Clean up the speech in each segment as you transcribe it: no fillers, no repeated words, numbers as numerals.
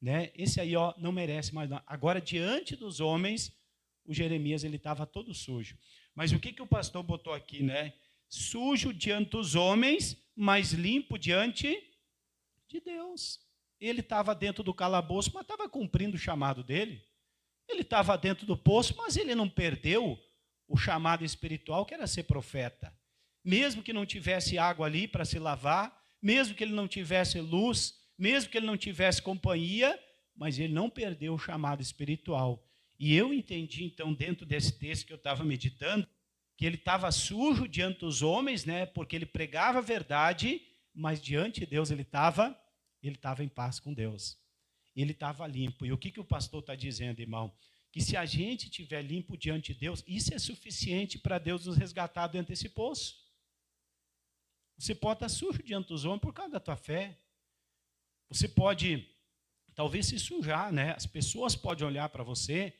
né? Esse aí, ó, não merece mais nada. Agora, diante dos homens, o Jeremias ele estava todo sujo. Mas o que o pastor botou aqui, né? Sujo diante dos homens, mas limpo diante de Deus. Ele estava dentro do calabouço, mas estava cumprindo o chamado dele. Ele estava dentro do poço, mas ele não perdeu o chamado espiritual, que era ser profeta. Mesmo que não tivesse água ali para se lavar, mesmo que ele não tivesse luz, mesmo que ele não tivesse companhia, mas ele não perdeu o chamado espiritual. E eu entendi, então, dentro desse texto que eu estava meditando, que ele estava sujo diante dos homens, né, porque ele pregava a verdade, mas diante de Deus ele estava em paz com Deus. Ele estava limpo. E o que o pastor está dizendo, irmão? Que se a gente estiver limpo diante de Deus, isso é suficiente para Deus nos resgatar dentro desse poço. Você pode estar sujo diante dos homens por causa da tua fé. Você pode, talvez, se sujar, né? As pessoas podem olhar para você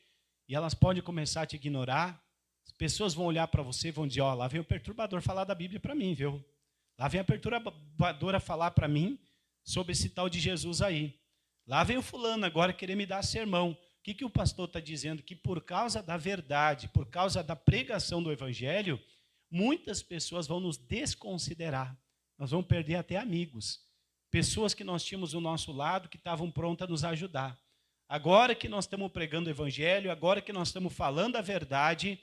e elas podem começar a te ignorar. As pessoas vão olhar para você e vão dizer, ó, lá vem o perturbador falar da Bíblia para mim, viu? Lá vem a perturbadora falar para mim sobre esse tal de Jesus aí. Lá vem o fulano agora querer me dar sermão. O que o pastor está dizendo? Que por causa da verdade, por causa da pregação do evangelho, muitas pessoas vão nos desconsiderar. Nós vamos perder até amigos. Pessoas que nós tínhamos do nosso lado que estavam prontas a nos ajudar. Agora que nós estamos pregando o evangelho, agora que nós estamos falando a verdade,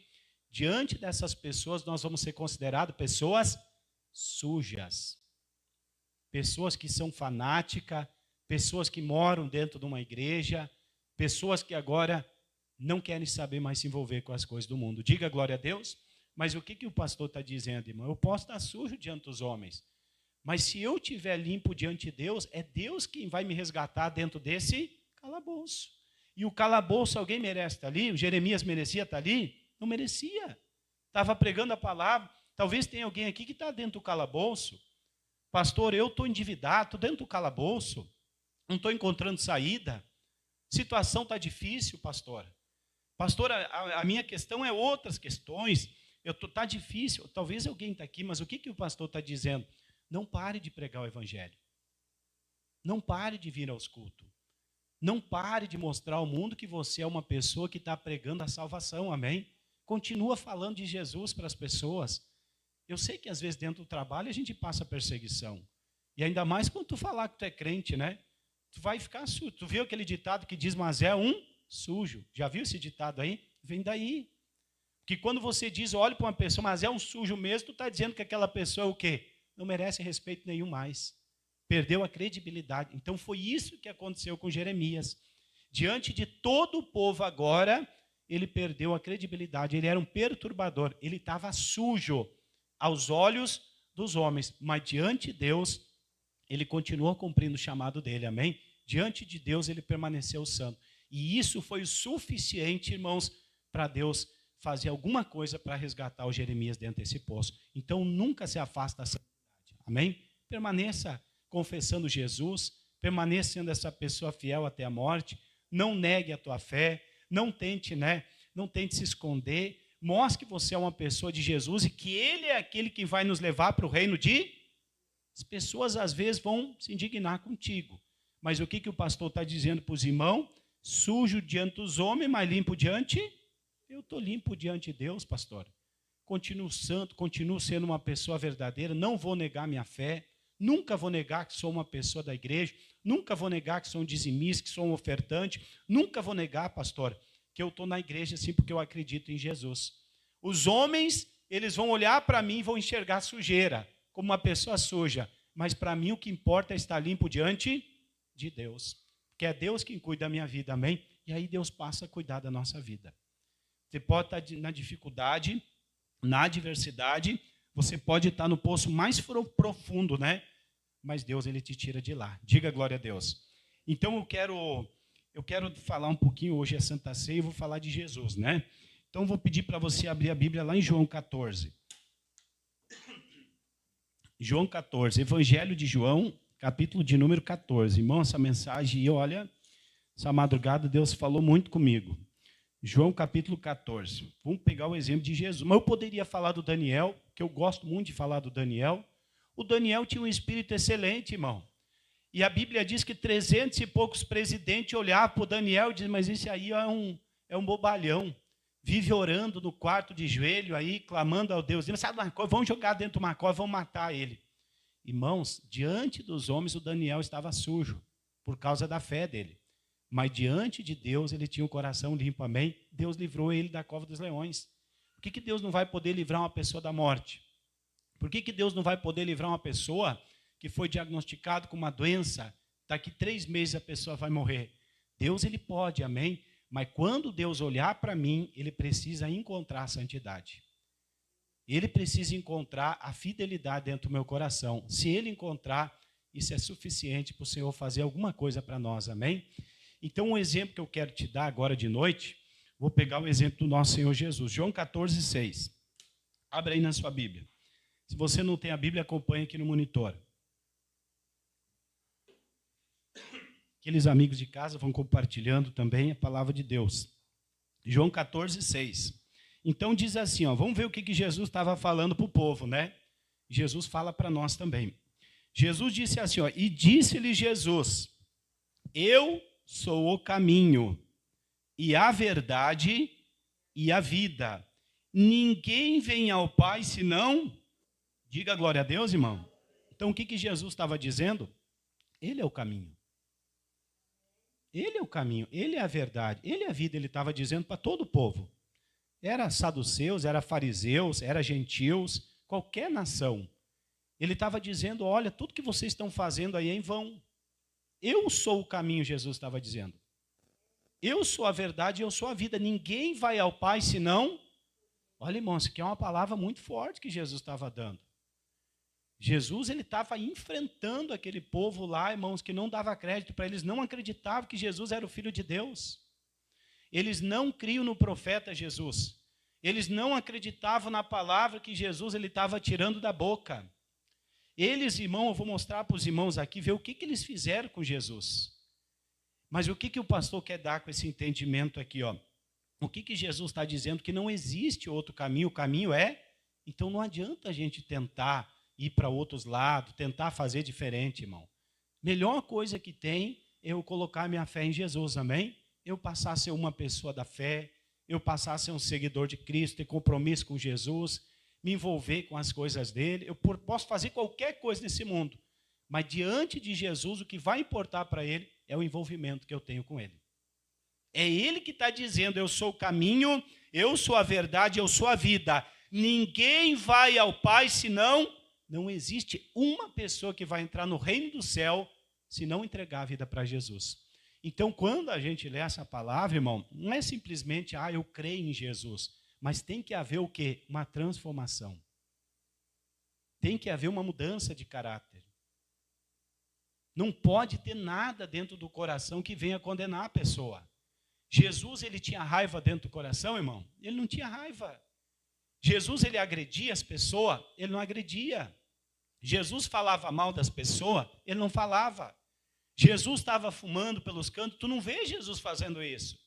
diante dessas pessoas nós vamos ser considerados pessoas sujas. Pessoas que são fanáticas, pessoas que moram dentro de uma igreja, pessoas que agora não querem saber mais se envolver com as coisas do mundo. Diga glória a Deus. Mas o que o pastor está dizendo, irmão? Eu posso estar sujo diante dos homens, mas se eu estiver limpo diante de Deus, é Deus quem vai me resgatar dentro desse calabouço. E o calabouço, alguém merece estar ali? O Jeremias merecia estar ali? Não merecia. Estava pregando a palavra. Talvez tenha alguém aqui que está dentro do calabouço. Pastor, eu estou endividado, estou dentro do calabouço. Não estou encontrando saída. A situação está difícil, pastor. Pastor, a minha questão é outras questões. Está difícil. Talvez alguém está aqui, mas o que o pastor está dizendo? Não pare de pregar o evangelho. Não pare de vir aos cultos. Não pare de mostrar ao mundo que você é uma pessoa que está pregando a salvação, amém? Continua falando de Jesus para as pessoas. Eu sei que às vezes dentro do trabalho a gente passa perseguição. E ainda mais quando tu falar que tu é crente, né? Tu vai ficar sujo. Tu viu aquele ditado que diz, mas é um sujo. Já viu esse ditado aí? Vem daí. Que quando você diz, olha para uma pessoa, mas é um sujo mesmo, tu está dizendo que aquela pessoa é o quê? Não merece respeito nenhum mais. Perdeu a credibilidade. Então foi isso que aconteceu com Jeremias. Diante de todo o povo agora, ele perdeu a credibilidade. Ele era um perturbador. Ele estava sujo aos olhos dos homens. Mas diante de Deus, ele continuou cumprindo o chamado dele. Amém? Diante de Deus, ele permaneceu santo. E isso foi o suficiente, irmãos, para Deus fazer alguma coisa para resgatar o Jeremias dentro desse poço. Então, nunca se afasta da santidade. Amém? Permaneça confessando Jesus, permaneça sendo essa pessoa fiel até a morte, não negue a tua fé, não tente, né? Não tente se esconder, mostre que você é uma pessoa de Jesus e que Ele é aquele que vai nos levar para o reino de... As pessoas às vezes vão se indignar contigo, mas o que o pastor está dizendo para os irmãos? Sujo diante dos homens, mas limpo diante... Eu estou limpo diante de Deus, pastor. Continuo santo, continuo sendo uma pessoa verdadeira, não vou negar minha fé, nunca vou negar que sou uma pessoa da igreja, nunca vou negar que sou um dizimista, que sou um ofertante, nunca vou negar, pastor, que eu estou na igreja assim porque eu acredito em Jesus. Os homens, eles vão olhar para mim e vão enxergar sujeira, como uma pessoa suja, mas para mim o que importa é estar limpo diante de Deus, que é Deus quem cuida da minha vida, amém? E aí Deus passa a cuidar da nossa vida. Você pode estar na dificuldade, na adversidade, você pode estar no poço mais profundo, né? Mas Deus, Ele te tira de lá. Diga glória a Deus. Então eu quero falar um pouquinho, hoje é Santa Ceia, e vou falar de Jesus, né? Então eu vou pedir para você abrir a Bíblia lá em João 14. João 14, Evangelho de João, capítulo de número 14. Irmão, essa mensagem, olha, essa madrugada Deus falou muito comigo. João capítulo 14. Vamos pegar o exemplo de Jesus. Mas eu poderia falar do Daniel, que eu gosto muito de falar do Daniel. O Daniel tinha um espírito excelente, irmão. E a Bíblia diz que 300 e poucos presidentes olhavam para o Daniel e diziam, mas esse aí é um bobalhão. Vive orando no quarto de joelho aí, clamando ao Deus. Sabe uma coisa? Vão jogar dentro de uma cova, vão matar ele. Irmãos, diante dos homens o Daniel estava sujo, por causa da fé dele. Mas diante de Deus ele tinha o coração limpo, amém? Deus livrou ele da cova dos leões. Por que Deus não vai poder livrar uma pessoa da morte? Por que Deus não vai poder livrar uma pessoa que foi diagnosticado com uma doença, daqui 3 meses a pessoa vai morrer? Deus, ele pode, amém? Mas quando Deus olhar para mim, ele precisa encontrar a santidade. Ele precisa encontrar a fidelidade dentro do meu coração. Se ele encontrar, isso é suficiente para o Senhor fazer alguma coisa para nós, amém? Então, um exemplo que eu quero te dar agora de noite, vou pegar o exemplo do nosso Senhor Jesus. João 14:6. Abre aí na sua Bíblia. Se você não tem a Bíblia, acompanhe aqui no monitor. Aqueles amigos de casa vão compartilhando também a palavra de Deus. João 14:6. Então diz assim, ó, vamos ver o que Jesus estava falando para o povo, né? Jesus fala para nós também. Jesus disse assim, ó, e disse-lhe Jesus, eu sou o caminho e a verdade e a vida. Ninguém vem ao Pai senão... Diga glória a Deus, irmão. Então o que Jesus estava dizendo? Ele é o caminho. Ele é o caminho, ele é a verdade, ele é a vida, ele estava dizendo para todo o povo. Era saduceus, era fariseus, era gentios, qualquer nação. Ele estava dizendo, olha, tudo que vocês estão fazendo aí é em vão. Eu sou o caminho, Jesus estava dizendo. Eu sou a verdade, eu sou a vida. Ninguém vai ao Pai senão... Olha, irmão, isso aqui é uma palavra muito forte que Jesus estava dando. Jesus, ele estava enfrentando aquele povo lá, irmãos, que não dava crédito para eles, não acreditavam que Jesus era o Filho de Deus. Eles não criam no profeta Jesus. Eles não acreditavam na palavra que Jesus ele estava tirando da boca. Eles, irmão, eu vou mostrar para os irmãos aqui, ver o que eles fizeram com Jesus. Mas o que o pastor quer dar com esse entendimento aqui, ó? O que Jesus está dizendo? Que não existe outro caminho, o caminho é... Então não adianta a gente tentar ir para outros lados, tentar fazer diferente, irmão. Melhor coisa que tem é eu colocar minha fé em Jesus, amém? Eu passar a ser uma pessoa da fé, eu passar a ser um seguidor de Cristo, ter compromisso com Jesus, me envolver com as coisas dele. Eu posso fazer qualquer coisa nesse mundo, mas diante de Jesus, o que vai importar para ele é o envolvimento que eu tenho com ele. É ele que está dizendo, eu sou o caminho, eu sou a verdade, eu sou a vida. Ninguém vai ao Pai senão... Não existe uma pessoa que vai entrar no reino do céu se não entregar a vida para Jesus. Então, quando a gente lê essa palavra, irmão, não é simplesmente, eu creio em Jesus, mas tem que haver o quê? Uma transformação. Tem que haver uma mudança de caráter. Não pode ter nada dentro do coração que venha condenar a pessoa. Jesus, ele tinha raiva dentro do coração, irmão? Ele não tinha raiva. Jesus, ele agredia as pessoas? Ele não agredia. Jesus falava mal das pessoas? Ele não falava. Jesus estava fumando pelos cantos? Tu não vê Jesus fazendo isso.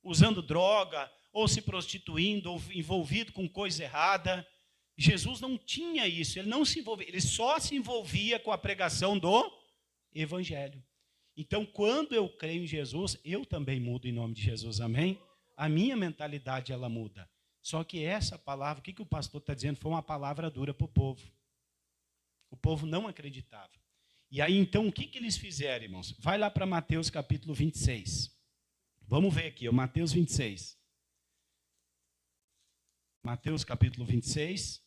Usando droga, ou se prostituindo, ou envolvido com coisa errada. Jesus não tinha isso, ele não se envolvia, ele só se envolvia com a pregação do Evangelho. Então, quando eu creio em Jesus, eu também mudo em nome de Jesus, amém? A minha mentalidade, ela muda. Só que essa palavra, o que o pastor está dizendo, foi uma palavra dura para o povo. O povo não acreditava. E aí, então, o que eles fizeram, irmãos? Vai lá para Mateus capítulo 26. Vamos ver aqui, Mateus 26. Mateus capítulo 26.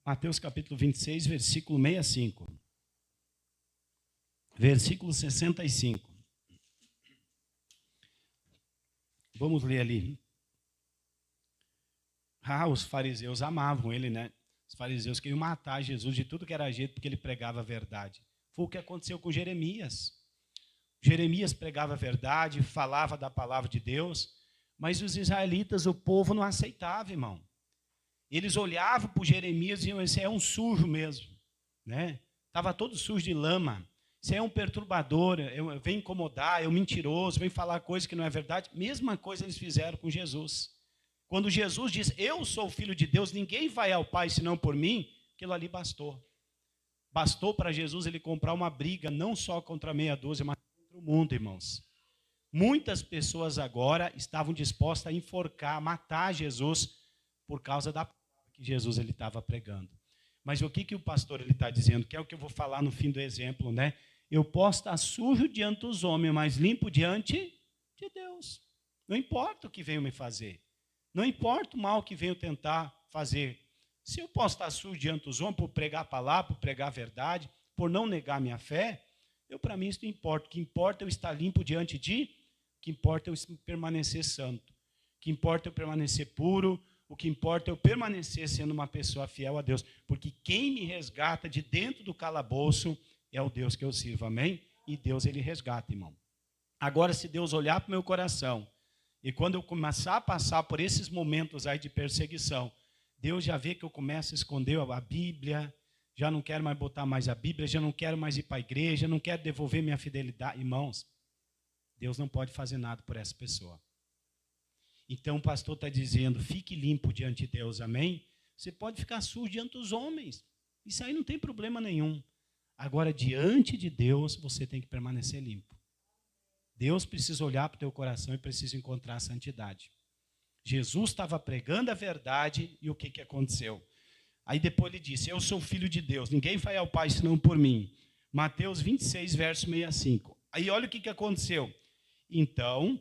Mateus capítulo 26, versículo 65. Versículo 65. Vamos ler ali. Os fariseus amavam ele, né? Os fariseus queriam matar Jesus de tudo que era jeito, porque ele pregava a verdade. Foi o que aconteceu com Jeremias. Jeremias pregava a verdade, falava da palavra de Deus, mas os israelitas, o povo não aceitava, irmão. Eles olhavam para o Jeremias e diziam, esse é um sujo mesmo, né? Estava todo sujo de lama. Você é um perturbador, vem incomodar, é um mentiroso, vem falar coisa que não é verdade. Mesma coisa eles fizeram com Jesus. Quando Jesus diz, eu sou o Filho de Deus, ninguém vai ao Pai senão por mim, aquilo ali bastou. Bastou para Jesus ele comprar uma briga, não só contra meia dúzia, mas contra o mundo, irmãos. Muitas pessoas agora estavam dispostas a enforcar, a matar Jesus por causa da palavra que Jesus ele estava pregando. Mas o que o pastor ele está dizendo? Que é o que eu vou falar no fim do exemplo, né? Eu posso estar sujo diante dos homens, mas limpo diante de Deus. Não importa o que venham me fazer. Não importa o mal que venham tentar fazer. Se eu posso estar sujo diante dos homens por pregar a palavra, por pregar a verdade, por não negar minha fé, para mim isso não importa. O que importa é eu estar limpo diante de, o que importa é eu permanecer santo. O que importa é eu permanecer puro, o que importa é eu permanecer sendo uma pessoa fiel a Deus. Porque quem me resgata de dentro do calabouço é o Deus que eu sirvo, amém? E Deus ele resgata, irmão. Agora, se Deus olhar para o meu coração, e quando eu começar a passar por esses momentos aí de perseguição, Deus já vê que eu começo a esconder a Bíblia, já não quero mais botar mais a Bíblia, já não quero mais ir para a igreja, não quero devolver minha fidelidade. Irmãos, Deus não pode fazer nada por essa pessoa. Então o pastor está dizendo, fique limpo diante de Deus, amém? Você pode ficar sujo diante dos homens, isso aí não tem problema nenhum. Agora, diante de Deus, você tem que permanecer limpo. Deus precisa olhar para o teu coração e precisa encontrar a santidade. Jesus estava pregando a verdade e o que aconteceu? Aí depois ele disse, eu sou filho de Deus, ninguém vai ao Pai senão por mim. Mateus 26, verso 65. Aí olha o que aconteceu. Então,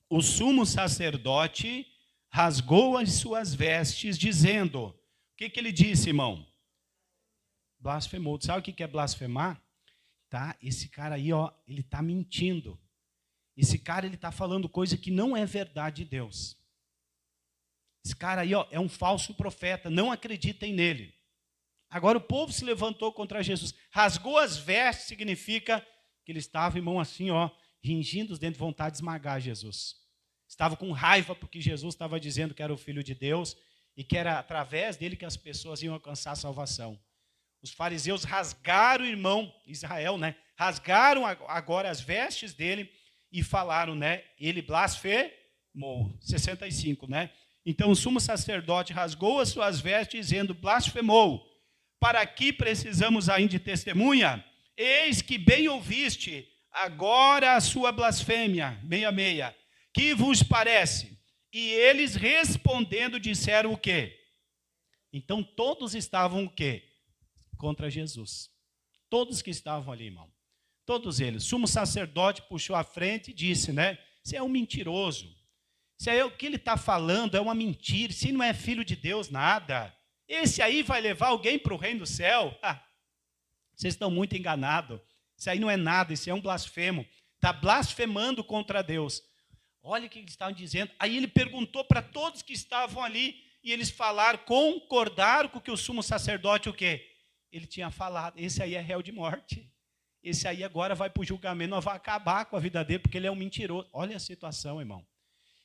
o sumo sacerdote rasgou as suas vestes, dizendo, o que ele disse, irmão? Blasfemou. Sabe o que é blasfemar? Tá? Esse cara aí, ó, ele está mentindo. Esse cara ele está falando coisa que não é verdade de Deus. Esse cara aí, ó, é um falso profeta, não acreditem nele. Agora o povo se levantou contra Jesus, rasgou as vestes, significa que ele estava, irmão, assim, ó, ringindo os dentes de vontade de esmagar Jesus. Estava com raiva porque Jesus estava dizendo que era o Filho de Deus e que era através dele que as pessoas iam alcançar a salvação. Os fariseus rasgaram, irmão, Israel, né? Rasgaram agora as vestes dele e falaram, né? Ele blasfemou. 65, né? Então o sumo sacerdote rasgou as suas vestes, dizendo, blasfemou. Para que precisamos ainda de testemunha? Eis que bem ouviste agora a sua blasfêmia. 66. Que vos parece? E eles respondendo disseram o quê? Então todos estavam o quê? Contra Jesus. Todos que estavam ali, irmão. Todos eles. O sumo sacerdote puxou a frente e disse, né? Você é um mentiroso. Se é o que ele está falando é uma mentira. Se não é filho de Deus, nada. Esse aí vai levar alguém para o reino do céu? Vocês estão muito enganados. Isso aí não é nada, isso é um blasfemo. Está blasfemando contra Deus. Olha o que eles estavam dizendo. Aí ele perguntou para todos que estavam ali, e eles falaram, concordaram com o que o sumo sacerdote, o quê? Ele tinha falado, esse aí é réu de morte. Esse aí agora vai para o julgamento, nós vamos acabar com a vida dele, porque ele é um mentiroso. Olha a situação, irmão.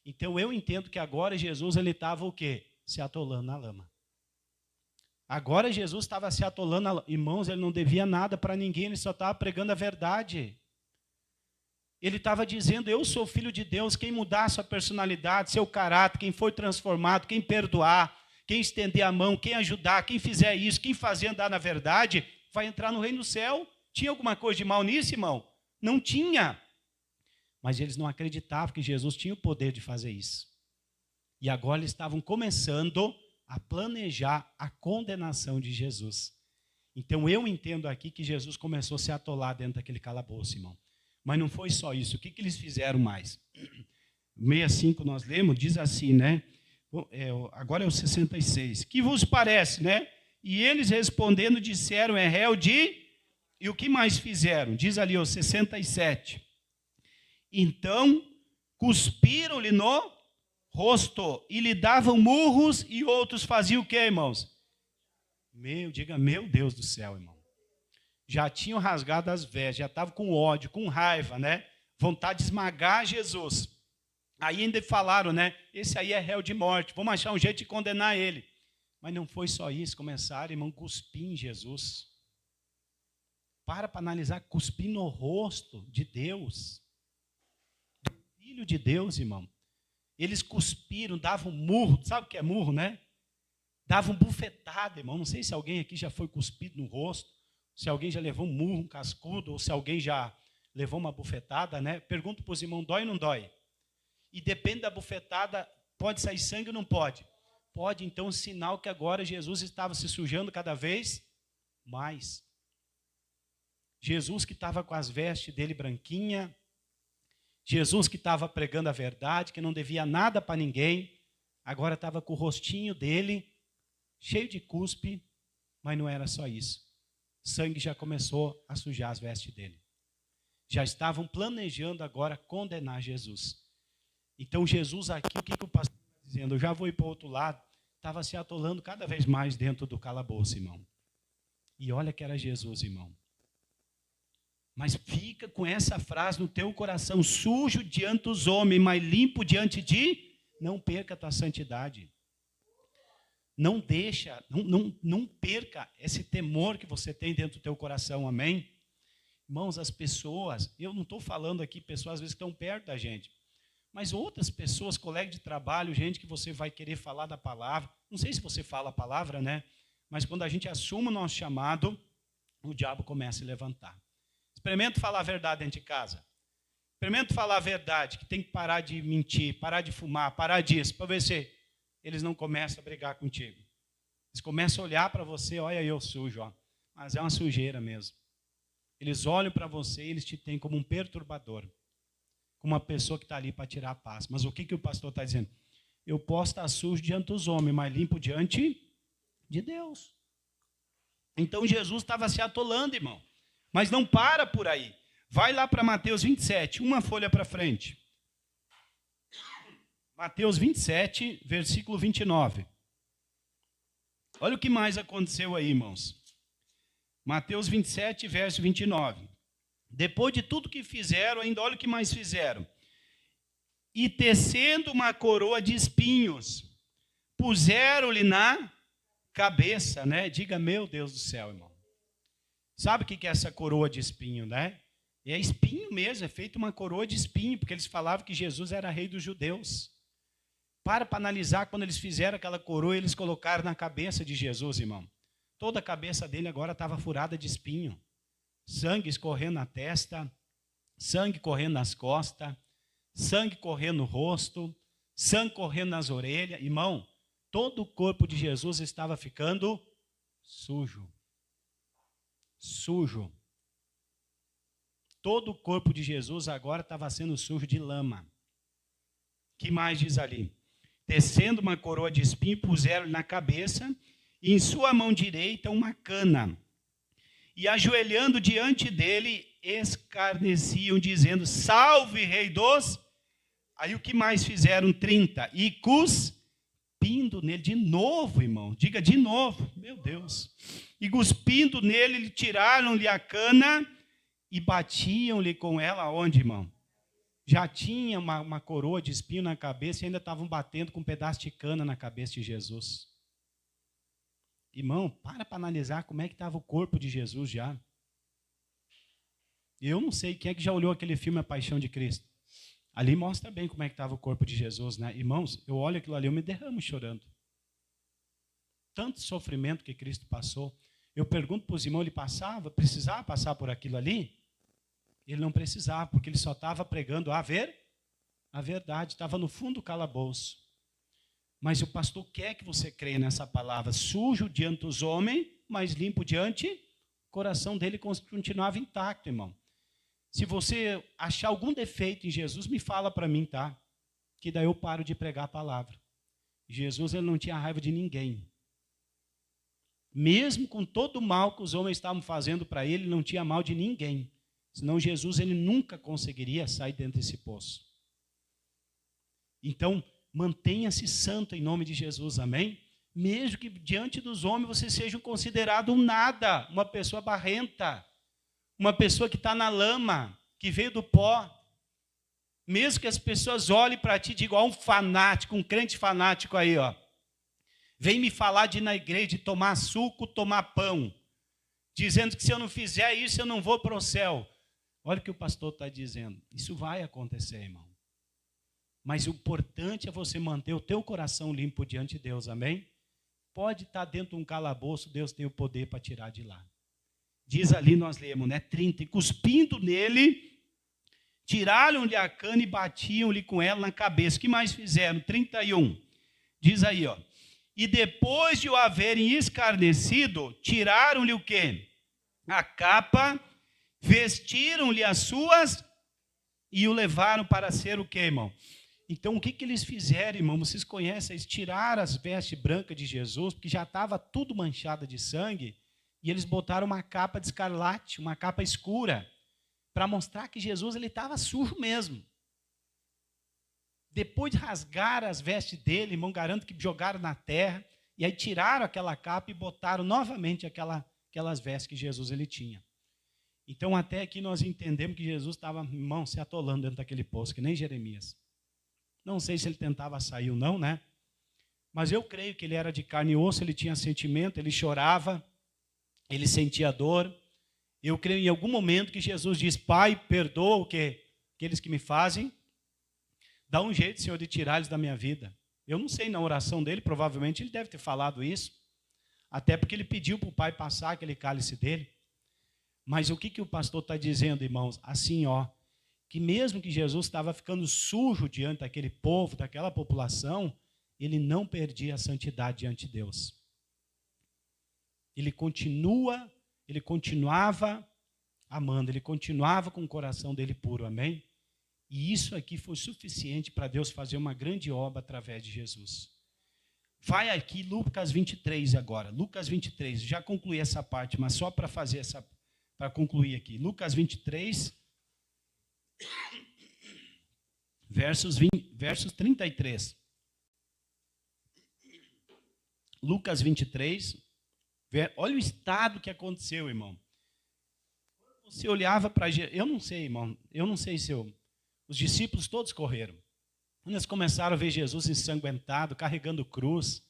Então eu entendo que agora Jesus ele estava o quê? Se atolando na lama. Agora Jesus estava se atolando na lama. Irmãos, ele não devia nada para ninguém, ele só estava pregando a verdade. Ele estava dizendo, eu sou filho de Deus, quem mudar sua personalidade, seu caráter, quem foi transformado, quem perdoar, quem estender a mão, quem ajudar, quem fizer isso, quem fazer andar na verdade, vai entrar no reino do céu. Tinha alguma coisa de mal nisso, irmão? Não tinha. Mas eles não acreditavam que Jesus tinha o poder de fazer isso. E agora eles estavam começando a planejar a condenação de Jesus. Então eu entendo aqui que Jesus começou a se atolar dentro daquele calabouço, irmão. Mas não foi só isso. O que eles fizeram mais? 65 nós lemos, diz assim, né? Agora é o 66. Que vos parece, né? E eles respondendo disseram, é réu de... E o que mais fizeram? Diz ali o 67. Então, cuspiram-lhe no rosto e lhe davam murros e outros faziam o quê, irmãos? Diga, meu Deus do céu, irmão. Já tinham rasgado as vestes, já estavam com ódio, com raiva, né? Vontade de esmagar Jesus. Aí ainda falaram, né? Esse aí é réu de morte, vamos achar um jeito de condenar ele. Mas não foi só isso, começaram, irmão, cuspir em Jesus. Para analisar, cuspir no rosto de Deus. Do Filho de Deus, irmão. Eles cuspiram, davam murro, sabe o que é murro, né? Davam bufetada, irmão. Não sei se alguém aqui já foi cuspido no rosto, se alguém já levou um murro, um cascudo, ou se alguém já levou uma bufetada, né? Pergunto para os irmãos, dói ou não dói? E depende da bufetada, pode sair sangue ou não pode? Pode, então, sinal que agora Jesus estava se sujando cada vez mais. Jesus que estava com as vestes dele branquinha, Jesus que estava pregando a verdade, que não devia nada para ninguém, agora estava com o rostinho dele cheio de cuspe, mas não era só isso. Sangue já começou a sujar as vestes dele. Já estavam planejando agora condenar Jesus. Então Jesus aqui, o que o pastor está dizendo? Eu já vou ir para o outro lado. Estava se atolando cada vez mais dentro do calabouço, irmão. E olha que era Jesus, irmão. Mas fica com essa frase no teu coração: sujo diante dos homens, mas limpo diante de... Não perca a tua santidade. Não deixa, não perca esse temor que você tem dentro do teu coração, amém? Irmãos, as pessoas, eu não estou falando aqui pessoas às vezes que estão perto da gente, mas outras pessoas, colegas de trabalho, gente que você vai querer falar da palavra, não sei se você fala a palavra, né? Mas quando a gente assume o nosso chamado, o diabo começa a levantar. Experimenta falar a verdade dentro de casa. Experimenta falar a verdade, que tem que parar de mentir, parar de fumar, parar disso, para ver se eles não começam a brigar contigo. Eles começam a olhar para você, olha eu sujo, ó. Mas é uma sujeira mesmo. Eles olham para você e eles te têm como um perturbador, como uma pessoa que está ali para tirar a paz. Mas o que o pastor está dizendo? Eu posso estar sujo diante dos homens, mas limpo diante de Deus. Então Jesus estava se atolando, irmão. Mas não para por aí. Vai lá para Mateus 27, uma folha para frente. Mateus 27, versículo 29. Olha o que mais aconteceu aí, irmãos. Mateus 27, verso 29. Depois de tudo que fizeram, ainda olha o que mais fizeram. E tecendo uma coroa de espinhos, puseram-lhe na cabeça, né? Diga, meu Deus do céu, irmão. Sabe o que é essa coroa de espinho, né? É espinho mesmo, é feito uma coroa de espinho, porque eles falavam que Jesus era rei dos judeus. Para analisar, quando eles fizeram aquela coroa, eles colocaram na cabeça de Jesus, irmão. Toda a cabeça dele agora estava furada de espinho. Sangue escorrendo na testa, sangue correndo nas costas, sangue correndo no rosto, sangue correndo nas orelhas. Irmão, todo o corpo de Jesus estava ficando sujo. Sujo. Todo o corpo de Jesus agora estava sendo sujo de lama. Que mais diz ali? Tecendo uma coroa de espinho, puseram na cabeça, e em sua mão direita uma cana. E ajoelhando diante dele, escarneciam, dizendo, salve, rei dos... Aí o que mais fizeram? 30. E cuspindo nele, de novo, irmão, diga de novo, meu Deus. E cuspindo nele, tiraram-lhe a cana e batiam-lhe com ela, onde, irmão? Já tinha uma coroa de espinho na cabeça e ainda estavam batendo com um pedaço de cana na cabeça de Jesus. Irmão, para analisar como é que estava o corpo de Jesus já. Eu não sei quem é que já olhou aquele filme A Paixão de Cristo. Ali mostra bem como é que estava o corpo de Jesus, né? Irmãos, eu olho aquilo ali, eu me derramo chorando. Tanto sofrimento que Cristo passou. Eu pergunto para os irmãos, ele precisava passar por aquilo ali? Ele não precisava, porque ele só estava pregando a verdade, estava no fundo do calabouço. Mas o pastor quer que você creia nessa palavra, sujo diante dos homens, mas limpo diante, o coração dele continuava intacto, irmão. Se você achar algum defeito em Jesus, me fala para mim, tá? Que daí eu paro de pregar a palavra. Jesus, ele não tinha raiva de ninguém. Mesmo com todo o mal que os homens estavam fazendo para ele, ele não tinha mal de ninguém. Senão Jesus, ele nunca conseguiria sair dentro desse poço. Então, mantenha-se santo em nome de Jesus, amém? Mesmo que diante dos homens você seja considerado um nada, uma pessoa barrenta, uma pessoa que está na lama, que veio do pó. Mesmo que as pessoas olhem para ti de igual um fanático, um crente fanático aí, ó. Vem me falar de ir na igreja, de tomar suco, tomar pão, dizendo que se eu não fizer isso, eu não vou para o céu. Olha o que o pastor está dizendo. Isso vai acontecer, irmão. Mas o importante é você manter o teu coração limpo diante de Deus, amém? pode estar dentro de um calabouço, Deus tem o poder para tirar de lá. Diz ali, nós lemos, né? 30, e cuspindo nele, tiraram-lhe a cana e batiam-lhe com ela na cabeça. O que mais fizeram? 31. Diz aí, ó. E depois de o haverem escarnecido, tiraram-lhe o quê? A capa, vestiram-lhe as suas e o levaram para ser o quê, irmão? Então, o que eles fizeram, irmão? Vocês conhecem? Eles tiraram as vestes brancas de Jesus, porque já estava tudo manchado de sangue, e eles botaram uma capa de escarlate, uma capa escura, para mostrar que Jesus estava sujo mesmo. Depois de rasgar as vestes dele, irmão, garanto que jogaram na terra, e aí tiraram aquela capa e botaram novamente aquelas vestes que Jesus ele tinha. Então, até aqui nós entendemos que Jesus estava, irmão, se atolando dentro daquele poço, que nem Jeremias. Não sei se ele tentava sair ou não, né? Mas eu creio que ele era de carne e osso, ele tinha sentimento, ele chorava, ele sentia dor. Eu creio em algum momento que Jesus diz: Pai, perdoa o quê? Aqueles que me fazem. Dá um jeito, Senhor, de tirar eles da minha vida. Eu não sei, na oração dele, provavelmente ele deve ter falado isso. Até porque ele pediu para o Pai passar aquele cálice dele. Mas o que o pastor está dizendo, irmãos? Assim, ó, que mesmo que Jesus estava ficando sujo diante daquele povo, daquela população, ele não perdia a santidade diante de Deus. Ele continuava amando, ele continuava com o coração dele puro, amém? E isso aqui foi suficiente para Deus fazer uma grande obra através de Jesus. Vai aqui Lucas 23 agora, Lucas 23, já concluí essa parte, mas só para fazer para concluir aqui. Lucas 23, versos 33. Lucas 23, olha o estado que aconteceu, irmão. Você olhava para Jesus, eu não sei, irmão, os discípulos todos correram. Quando eles começaram a ver Jesus ensanguentado, carregando cruz,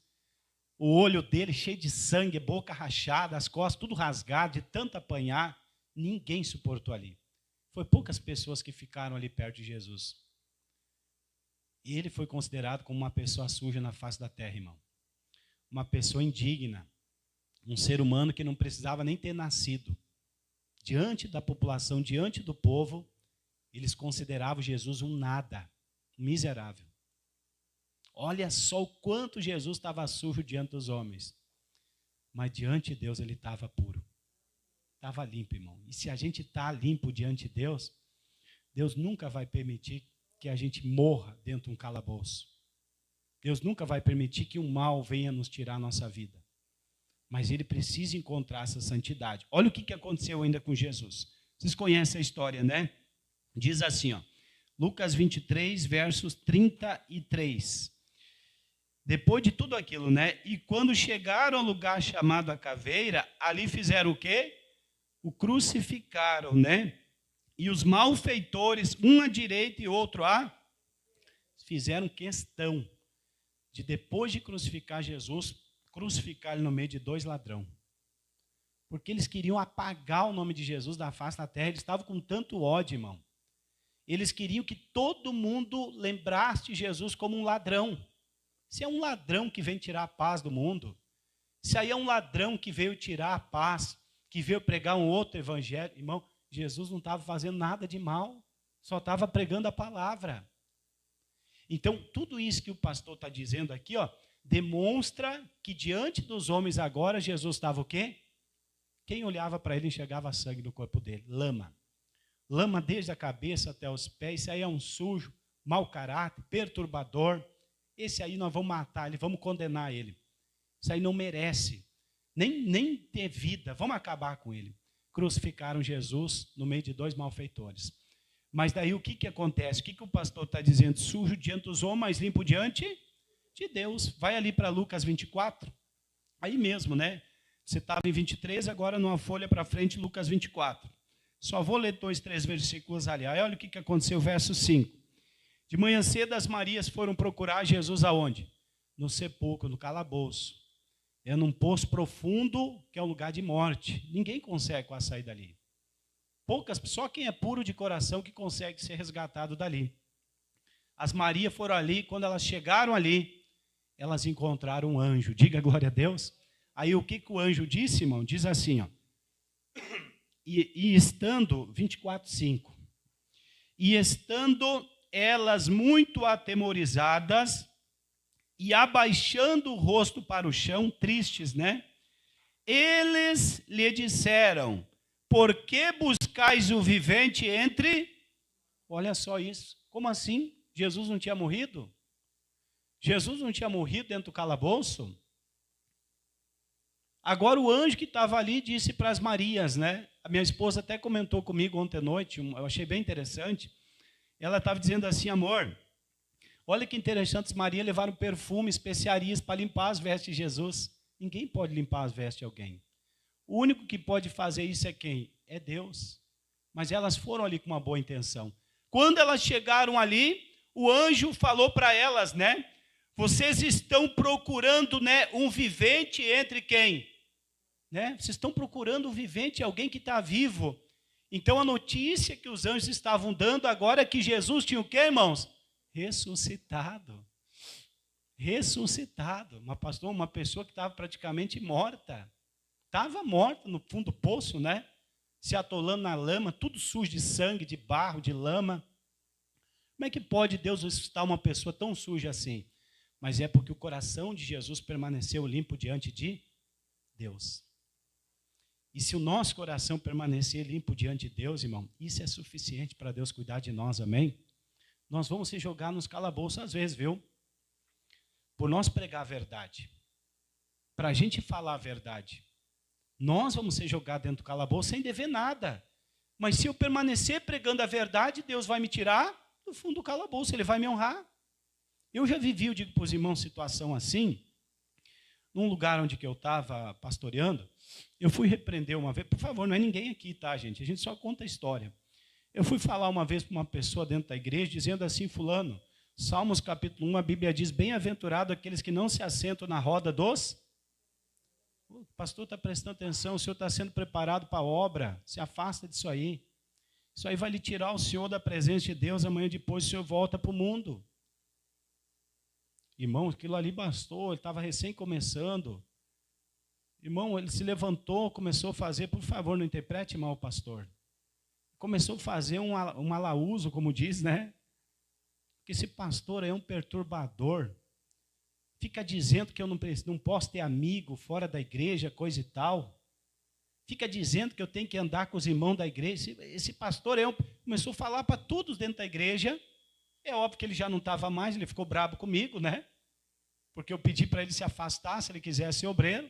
o olho dele cheio de sangue, boca rachada, as costas tudo rasgado, de tanto apanhar, ninguém suportou ali. Foi poucas pessoas que ficaram ali perto de Jesus. E ele foi considerado como uma pessoa suja na face da terra, irmão. Uma pessoa indigna. Um ser humano que não precisava nem ter nascido. Diante da população, diante do povo, eles consideravam Jesus um nada, um miserável. Olha só o quanto Jesus estava sujo diante dos homens. Mas diante de Deus ele estava puro. Estava limpo, irmão. E se a gente está limpo diante de Deus, Deus nunca vai permitir que a gente morra dentro de um calabouço. Deus nunca vai permitir que o mal venha nos tirar a nossa vida. Mas ele precisa encontrar essa santidade. Olha o que aconteceu ainda com Jesus. Vocês conhecem a história, né? Diz assim, ó, Lucas 23, versos 33. Depois de tudo aquilo, né? E quando chegaram ao lugar chamado a caveira, ali fizeram o quê? O crucificaram, né? E os malfeitores, um à direita e outro à, fizeram questão de, depois de crucificar Jesus, crucificar ele no meio de dois ladrões. Porque eles queriam apagar o nome de Jesus da face da terra. Eles estavam com tanto ódio, irmão. Eles queriam que todo mundo lembrasse de Jesus como um ladrão. Se é um ladrão que vem tirar a paz do mundo, se aí é um ladrão que veio tirar a paz, que veio pregar um outro evangelho, irmão, Jesus não estava fazendo nada de mal, só estava pregando a palavra. Então, tudo isso que o pastor está dizendo aqui, ó, demonstra que diante dos homens agora, Jesus estava o quê? Quem olhava para ele enxergava sangue no corpo dele, lama. Lama desde a cabeça até os pés, esse aí é um sujo, mau caráter, perturbador. Esse aí nós vamos matar ele, vamos condenar ele. Isso aí não merece, nem ter vida, vamos acabar com ele. Crucificaram Jesus no meio de dois malfeitores. Mas daí o que acontece? O que o pastor está dizendo? Sujo diante dos homens, mas limpo diante de Deus. Vai ali para Lucas 24. Aí mesmo, né? Você estava em 23, agora numa folha para frente, Lucas 24. Só vou ler 2, 3 versículos ali. Aí olha o que aconteceu, verso 5. De manhã cedo as Marias foram procurar Jesus aonde? No sepulcro, no calabouço. É num poço profundo, que é um lugar de morte. Ninguém consegue quase sair dali. Só quem é puro de coração que consegue ser resgatado dali. As Marias foram ali, quando elas chegaram ali, elas encontraram um anjo. Diga glória a Deus. Aí o que o anjo disse, irmão? Diz assim, ó. E estando, 24:5. E estando elas muito atemorizadas e abaixando o rosto para o chão, tristes, né? Eles lhe disseram: por que buscais o vivente entre... Olha só isso. Como assim? Jesus não tinha morrido? Jesus não tinha morrido dentro do calabouço? Agora o anjo que estava ali disse para as Marias, né? A minha esposa até comentou comigo ontem à noite, eu achei bem interessante. Ela estava dizendo assim: amor, olha que interessante, as Marias levaram perfume, especiarias para limpar as vestes de Jesus. Ninguém pode limpar as vestes de alguém. O único que pode fazer isso é quem? É Deus. Mas elas foram ali com uma boa intenção. Quando elas chegaram ali, o anjo falou para elas, né? Vocês estão procurando, né, um vivente entre quem? Né? Vocês estão procurando um vivente, alguém que está vivo. Então a notícia que os anjos estavam dando agora é que Jesus tinha o quê, irmãos? Ressuscitado. Ressuscitado. Uma pessoa que estava praticamente morta. Estava morta no fundo do poço, né? Se atolando na lama, tudo sujo de sangue, de barro, de lama. Como é que pode Deus ressuscitar uma pessoa tão suja assim? Mas é porque o coração de Jesus permaneceu limpo diante de Deus. E se o nosso coração permanecer limpo diante de Deus, irmão, isso é suficiente para Deus cuidar de nós, amém? Nós vamos se jogar nos calabouços às vezes, viu? Por nós pregar a verdade. Para a gente falar a verdade. Nós vamos ser jogados dentro do calabouço sem dever nada. Mas se eu permanecer pregando a verdade, Deus vai me tirar do fundo do calabouço, Ele vai me honrar. Eu já vivi, eu digo para os irmãos, situação assim, num lugar onde que eu estava pastoreando, eu fui repreender uma vez, por favor, não é ninguém aqui, tá, gente? A gente só conta a história. Eu fui falar uma vez para uma pessoa dentro da igreja, dizendo assim: fulano, Salmos capítulo 1, a Bíblia diz: bem-aventurado aqueles que não se assentam na roda dos... O pastor está prestando atenção, o senhor está sendo preparado para a obra, se afasta disso aí. Isso aí vai lhe tirar o senhor da presença de Deus, amanhã depois o senhor volta para o mundo. Irmão, aquilo ali bastou, ele estava recém começando. Irmão, ele se levantou, começou a fazer, por favor, não interprete mal o pastor. Começou a fazer um alaúso, como diz, né? Que esse pastor é um perturbador. Fica dizendo que eu não posso ter amigo fora da igreja, coisa e tal. Fica dizendo que eu tenho que andar com os irmãos da igreja. Esse pastor começou a falar para todos dentro da igreja. É óbvio que ele já não estava mais, ele ficou bravo comigo, né? Porque eu pedi para ele se afastar, se ele quisesse ser obreiro.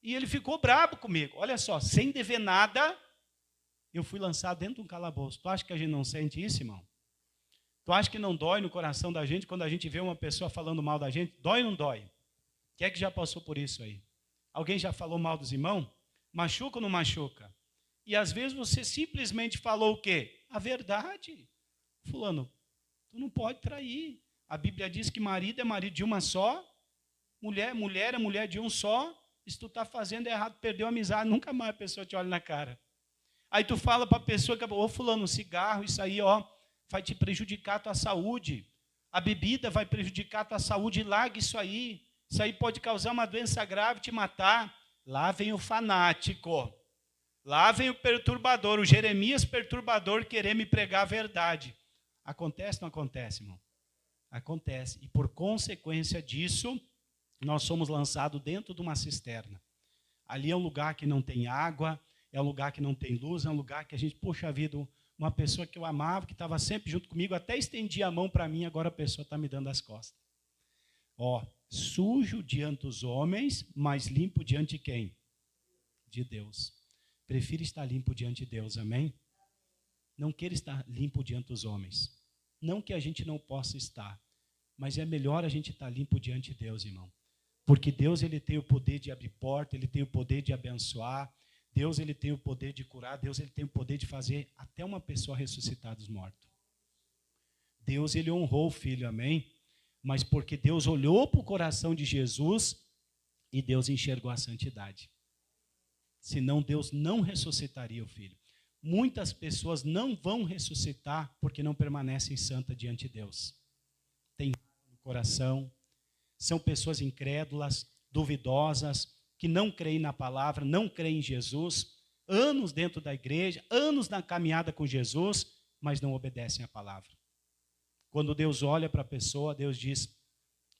E ele ficou bravo comigo. Olha só, sem dever nada, eu fui lançado dentro de um calabouço. Tu acha que a gente não sente isso, irmão? Tu acha que não dói no coração da gente quando a gente vê uma pessoa falando mal da gente? Dói ou não dói? Quem é que já passou por isso aí? Alguém já falou mal dos irmãos? Machuca ou não machuca? E às vezes você simplesmente falou o quê? A verdade. Fulano, tu não pode trair. A Bíblia diz que marido é marido de uma só, mulher é mulher de um só. Se tu está fazendo errado, perdeu a amizade, nunca mais a pessoa te olha na cara. Aí tu fala para a pessoa que, ô fulano, cigarro, isso aí, ó, vai te prejudicar a tua saúde. A bebida vai prejudicar a tua saúde, larga isso aí. Isso aí pode causar uma doença grave, te matar. Lá vem o fanático. Lá vem o perturbador, o Jeremias perturbador querer me pregar a verdade. Acontece ou não acontece, irmão? Acontece. E por consequência disso, nós somos lançados dentro de uma cisterna. Ali é um lugar que não tem água, é um lugar que não tem luz, é um lugar que a gente, poxa vida, uma pessoa que eu amava, que estava sempre junto comigo, até estendia a mão para mim, agora a pessoa está me dando as costas. Ó, sujo diante dos homens, mas limpo diante de quem? De Deus. Prefiro estar limpo diante de Deus, amém? Não queira estar limpo diante dos homens. Não que a gente não possa estar, mas é melhor a gente estar limpo diante de Deus, irmão. Porque Deus, ele tem o poder de abrir porta, ele tem o poder de abençoar, Deus, ele tem o poder de curar, Deus, ele tem o poder de fazer até uma pessoa ressuscitar dos mortos. Deus, ele honrou o filho, amém? Mas porque Deus olhou para o coração de Jesus e Deus enxergou a santidade. Senão Deus não ressuscitaria o filho. Muitas pessoas não vão ressuscitar porque não permanecem santas diante de Deus. Tem no coração, são pessoas incrédulas, duvidosas, que não creem na palavra, não creem em Jesus, anos dentro da igreja, anos na caminhada com Jesus, mas não obedecem à palavra. Quando Deus olha para a pessoa, Deus diz,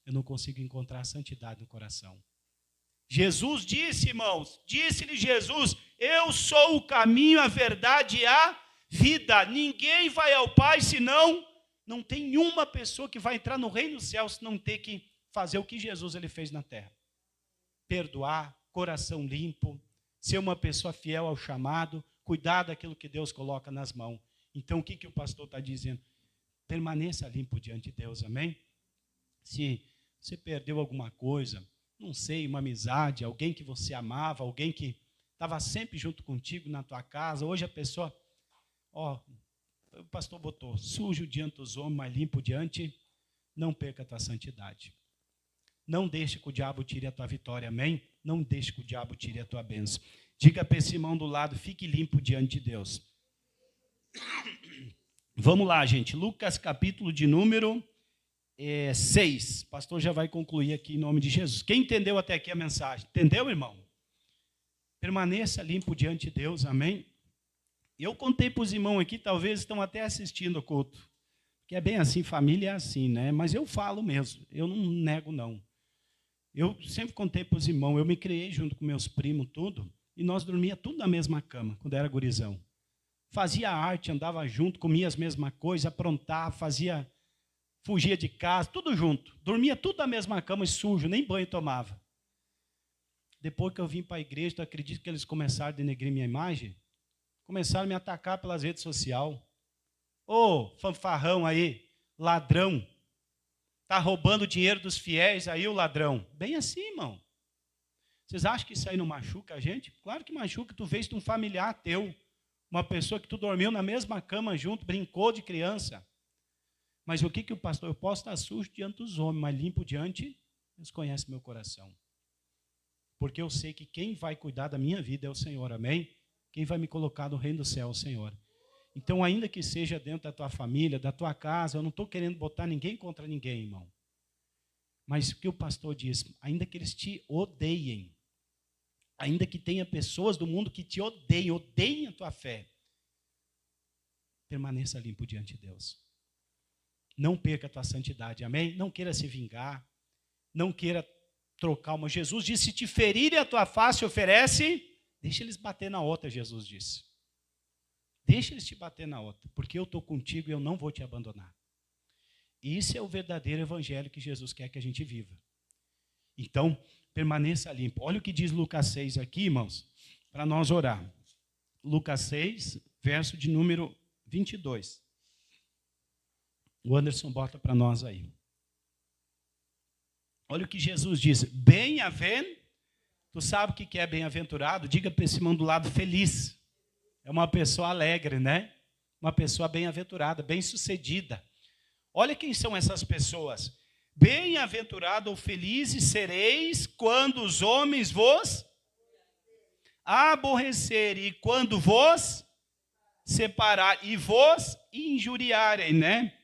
eu não consigo encontrar santidade no coração. Jesus disse, irmãos, disse-lhe Jesus, eu sou o caminho, a verdade e a vida. Ninguém vai ao Pai senão, não tem nenhuma pessoa que vai entrar no reino dos céus se não ter que fazer o que Jesus ele fez na terra. Perdoar, coração limpo, ser uma pessoa fiel ao chamado, cuidar daquilo que Deus coloca nas mãos. Então, o que o pastor está dizendo? Permaneça limpo diante de Deus, amém? Se você perdeu alguma coisa, não sei, uma amizade, alguém que você amava, alguém que estava sempre junto contigo na tua casa, hoje a pessoa, o pastor botou, sujo diante dos homens, mas limpo diante, não perca a tua santidade. Não deixe que o diabo tire a tua vitória, amém? Não deixe que o diabo tire a tua bênção. Diga para esse irmão do lado, fique limpo diante de Deus. Vamos lá, gente. Lucas, capítulo de número 6. O pastor já vai concluir aqui em nome de Jesus. Quem entendeu até aqui a mensagem? Entendeu, irmão? Permaneça limpo diante de Deus, amém? Eu contei para os irmãos aqui, talvez estão até assistindo o culto. Que é bem assim, família é assim, né? Mas eu falo mesmo, eu não nego, não. Eu sempre contei para os irmãos, eu me criei junto com meus primos, tudo, e nós dormíamos tudo na mesma cama, quando era gurizão. Fazia arte, andava junto, comia as mesmas coisas, aprontava, fugia de casa, tudo junto. Dormia tudo na mesma cama e sujo, nem banho tomava. Depois que eu vim para a igreja, tu acredita que eles começaram a denegrir minha imagem? Começaram a me atacar pelas redes sociais. Ô, fanfarrão aí, ladrão. Está roubando o dinheiro dos fiéis aí, o ladrão. Bem assim, irmão. Vocês acham que isso aí não machuca a gente? Claro que machuca. Tu vês de um familiar teu, uma pessoa que tu dormiu na mesma cama junto, brincou de criança. Mas o que o pastor? Eu posso estar sujo diante dos homens, mas limpo diante, Deus conhece meu coração. Porque eu sei que quem vai cuidar da minha vida é o Senhor, amém? Quem vai me colocar no reino do céu é o Senhor. Então, ainda que seja dentro da tua família, da tua casa, eu não estou querendo botar ninguém contra ninguém, irmão. Mas o que o pastor diz, ainda que eles te odeiem, ainda que tenha pessoas do mundo que te odeiem a tua fé, permaneça limpo diante de Deus. Não perca a tua santidade, amém? Não queira se vingar, não queira trocar uma. Jesus disse, se te ferirem a tua face, oferece, deixa eles bater na outra, Jesus disse. Deixa eles te bater na outra, porque eu estou contigo e eu não vou te abandonar. Isso é o verdadeiro evangelho que Jesus quer que a gente viva. Então, permaneça limpo. Olha o que diz Lucas 6 aqui, irmãos, para nós orar. Lucas 6, verso de número 22. O Anderson bota para nós aí. Olha o que Jesus diz. Bem-aventurado. Tu sabe o que é bem-aventurado? Diga para esse irmão do lado, feliz. É uma pessoa alegre, né? Uma pessoa bem-aventurada, bem-sucedida. Olha quem são essas pessoas. Bem-aventurado ou felizes sereis quando os homens vos aborrecerem e quando vos separarem e vos injuriarem, né?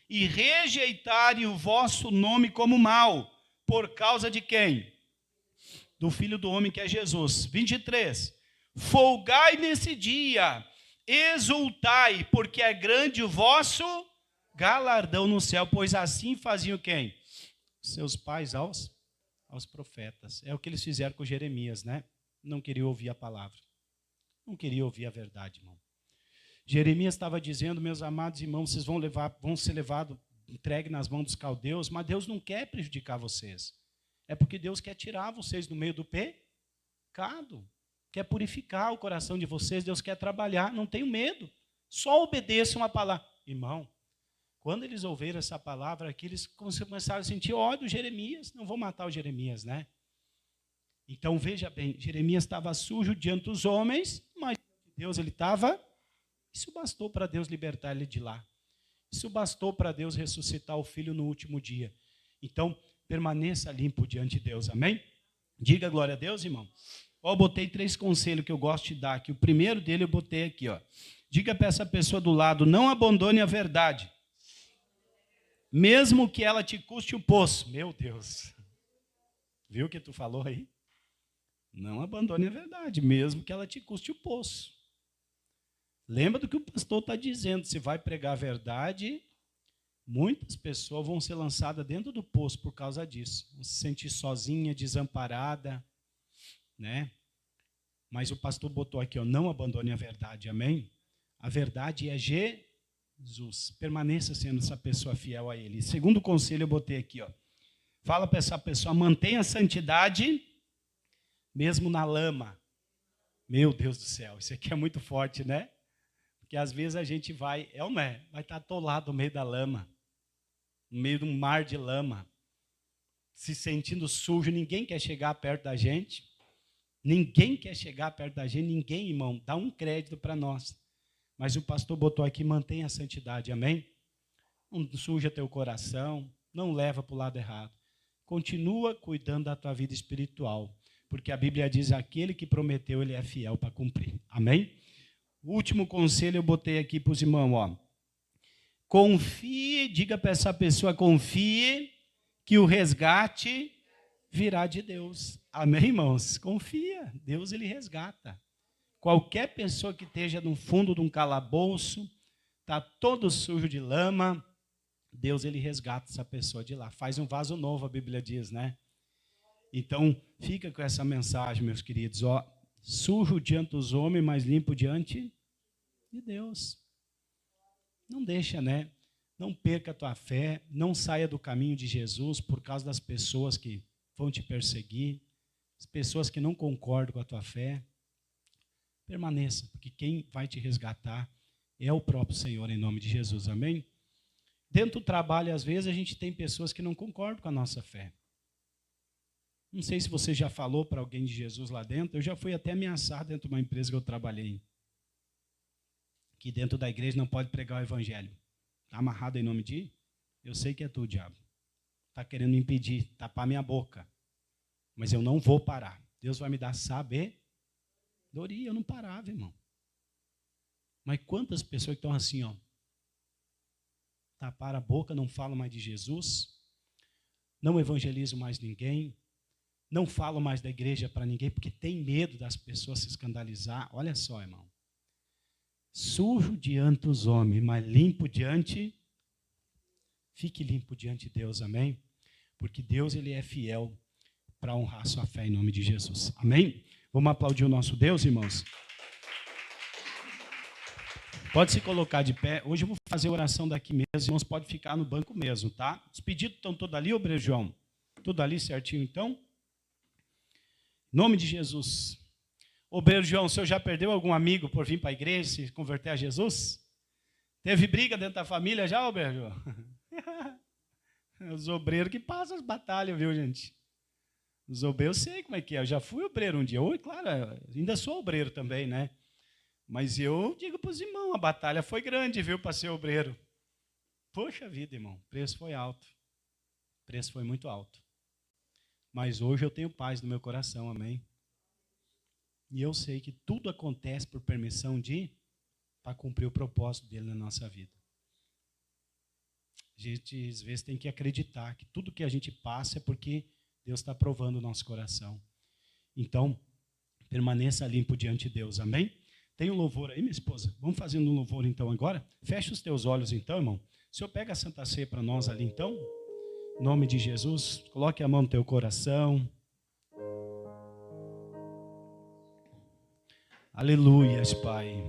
E rejeitarem o vosso nome como mal, por causa de quem? Do Filho do Homem que é Jesus. 23. Folgai nesse dia, exultai, porque é grande o vosso galardão no céu, pois assim faziam quem? Seus pais aos profetas. É o que eles fizeram com Jeremias, né? Não queriam ouvir a palavra. Não queriam ouvir a verdade, irmão. Jeremias estava dizendo, meus amados irmãos, vocês vão ser levados, entregue nas mãos dos caldeus, mas Deus não quer prejudicar vocês. É porque Deus quer tirar vocês do meio do pecado. Quer purificar o coração de vocês, Deus quer trabalhar, não tenham medo. Só obedeçam a palavra. Irmão, quando eles ouviram essa palavra aqui, eles começaram a sentir ódio, Jeremias, não vou matar o Jeremias, né? Então, veja bem, Jeremias estava sujo diante dos homens, mas Deus ele estava... Isso bastou para Deus libertar ele de lá. Isso bastou para Deus ressuscitar o filho no último dia. Então, permaneça limpo diante de Deus, amém? Diga glória a Deus, irmão. Eu botei 3 conselhos que eu gosto de dar aqui. O primeiro dele eu botei aqui, ó. Diga para essa pessoa do lado, não abandone a verdade. mesmo que ela te custe o poço. Meu Deus. Viu o que tu falou aí? Não abandone a verdade, mesmo que ela te custe o poço. Lembra do que o pastor está dizendo. Se vai pregar a verdade, muitas pessoas vão ser lançadas dentro do poço por causa disso. Vão se sentir sozinha, desamparada, né? Mas o pastor botou aqui, ó, não abandone a verdade, amém? A verdade é Jesus. Permaneça sendo essa pessoa fiel a Ele. Segundo conselho eu botei aqui, ó. Fala para essa pessoa, mantenha a santidade mesmo na lama. Meu Deus do céu, isso aqui é muito forte, né? Porque às vezes a gente vai, ou não é? Vai estar atolado no meio da lama, no meio de um mar de lama, se sentindo sujo, ninguém quer chegar perto da gente. Ninguém quer chegar perto da gente, ninguém, irmão, dá um crédito para nós. Mas o pastor botou aqui, mantenha a santidade, amém? Não suja teu coração, não leva para o lado errado. Continua cuidando da tua vida espiritual, porque a Bíblia diz, aquele que prometeu, ele é fiel para cumprir, amém? O último conselho eu botei aqui para os irmãos, ó. Confie, diga para essa pessoa, confie que o resgate virá de Deus. Amém, irmãos? Confia, Deus ele resgata. Qualquer pessoa que esteja no fundo de um calabouço, está todo sujo de lama, Deus ele resgata essa pessoa de lá. Faz um vaso novo, a Bíblia diz, né? Então, fica com essa mensagem, meus queridos. Ó, sujo diante dos homens, mas limpo diante de Deus. Não deixa, né? Não perca a tua fé, não saia do caminho de Jesus por causa das pessoas que vão te perseguir, as pessoas que não concordam com a tua fé. Permaneça, porque quem vai te resgatar é o próprio Senhor, em nome de Jesus, amém? Dentro do trabalho, às vezes, a gente tem pessoas que não concordam com a nossa fé. Não sei se você já falou para alguém de Jesus lá dentro, eu já fui até ameaçado dentro de uma empresa que eu trabalhei, que dentro da igreja não pode pregar o evangelho. Está amarrado em nome de? Eu sei que é tu, diabo. Está querendo me impedir, tapar minha boca. Mas eu não vou parar. Deus vai me dar sabedoria. Eu não parava, irmão. Mas quantas pessoas que estão assim, ó, taparam a boca, não falam mais de Jesus, não evangelizam mais ninguém, não falam mais da igreja para ninguém, porque tem medo das pessoas se escandalizar. Olha só, irmão. Sujo diante dos homens, mas limpo diante... Fique limpo diante de Deus, amém? Porque Deus ele é fiel para honrar a sua fé em nome de Jesus, amém? Vamos aplaudir o nosso Deus, irmãos? Pode se colocar de pé. Hoje eu vou fazer oração daqui mesmo, irmãos, pode ficar no banco mesmo, tá? Os pedidos estão todos ali, obreiro João? Tudo ali certinho, então? Em nome de Jesus. Obreiro João, o senhor já perdeu algum amigo por vir para a igreja, se converter a Jesus? Teve briga dentro da família já, obreiro João? Os obreiros que passam as batalhas, viu, gente? Os obreiros, eu sei como é que é. Eu já fui obreiro um dia. Eu, claro, ainda sou obreiro também, né? Mas eu digo para os irmãos, a batalha foi grande, viu, para ser obreiro. Poxa vida, irmão, o preço foi alto. O preço foi muito alto. Mas hoje eu tenho paz no meu coração, amém? E eu sei que tudo acontece por permissão para cumprir o propósito dele na nossa vida. A gente, às vezes, tem que acreditar que tudo que a gente passa é porque Deus está provando o nosso coração. Então, permaneça limpo diante de Deus, amém? Tem um louvor aí, minha esposa? Vamos fazendo um louvor, então, agora? Fecha os teus olhos, então, irmão. O Senhor pega a Santa Ceia para nós ali, então. Em nome de Jesus, coloque a mão no teu coração. Aleluias, Pai.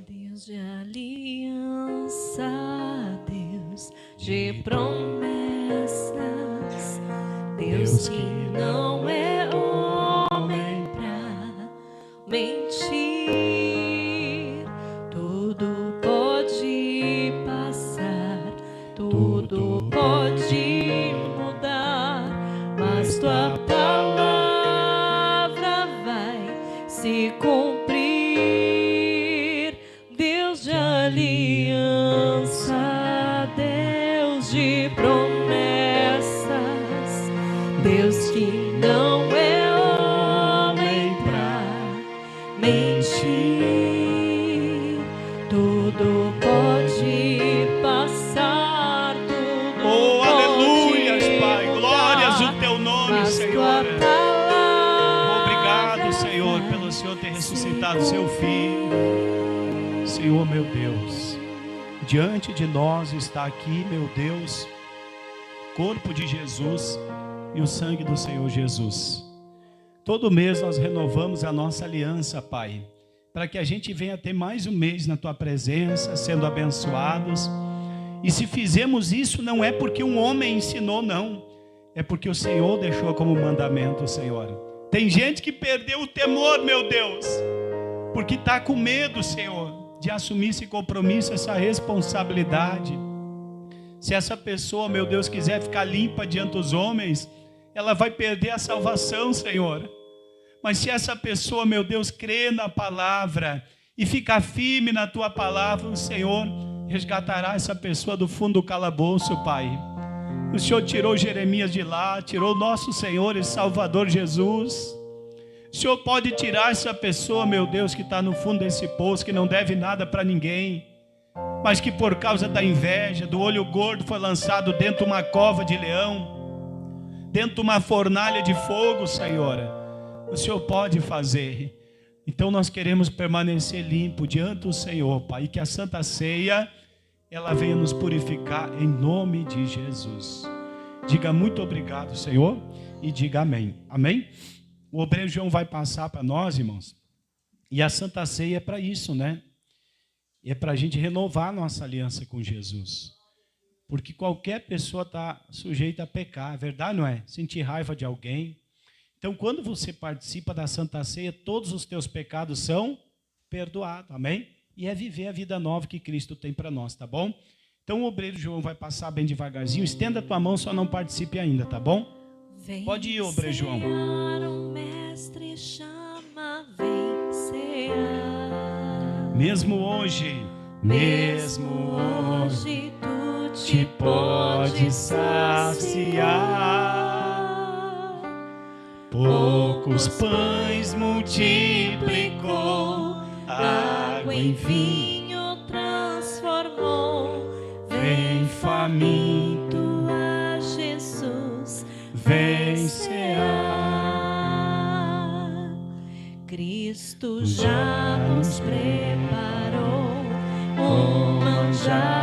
Deus de aliança, Deus de promessas, Deus que não é homem pra mentir, tudo pode passar, tudo pode mudar, mas tua palavra vai se cumprir. Deus de aliança, Deus de promessas, Deus que não é homem pra mentir, tudo pode passar, tudo dado seu Filho. Senhor, meu Deus, diante de nós está aqui, meu Deus, corpo de Jesus e o sangue do Senhor Jesus. Todo mês nós renovamos a nossa aliança, Pai, para que a gente venha ter mais um mês na Tua presença, sendo abençoados. E se fizemos isso, não é porque um homem ensinou, não. É porque o Senhor deixou como mandamento, Senhor. Tem gente que perdeu o temor, meu Deus, porque está com medo, Senhor, de assumir esse compromisso, essa responsabilidade. Se essa pessoa, meu Deus, quiser ficar limpa diante dos homens, ela vai perder a salvação, Senhor. Mas se essa pessoa, meu Deus, crê na palavra e ficar firme na Tua palavra, o Senhor resgatará essa pessoa do fundo do calabouço, Pai. O Senhor tirou Jeremias de lá, tirou nosso Senhor e Salvador Jesus. O Senhor pode tirar essa pessoa, meu Deus, que está no fundo desse poço, que não deve nada para ninguém, mas que por causa da inveja, do olho gordo, foi lançado dentro de uma cova de leão, dentro de uma fornalha de fogo, Senhor. O Senhor pode fazer. Então nós queremos permanecer limpo diante do Senhor, Pai, e que a Santa Ceia, ela venha nos purificar em nome de Jesus. Diga muito obrigado, Senhor, e diga amém. Amém? O obreiro João vai passar para nós, irmãos, e a Santa Ceia é para isso, né? É para a gente renovar a nossa aliança com Jesus. Porque qualquer pessoa está sujeita a pecar, é verdade, não é? Sentir raiva de alguém. Então, quando você participa da Santa Ceia, todos os teus pecados são perdoados, amém? E é viver a vida nova que Cristo tem para nós, tá bom? Então, o obreiro João vai passar bem devagarzinho. Estenda a tua mão, só não participe ainda, tá bom? Vem, pode ir, obreiro João. O mestre chama, vem cear. Mesmo hoje, tu te pode saciar. Poucos pães multiplicou, água em vinho transformou. Vem faminto a Jesus, vem cear. Cristo já nos preparou um manjar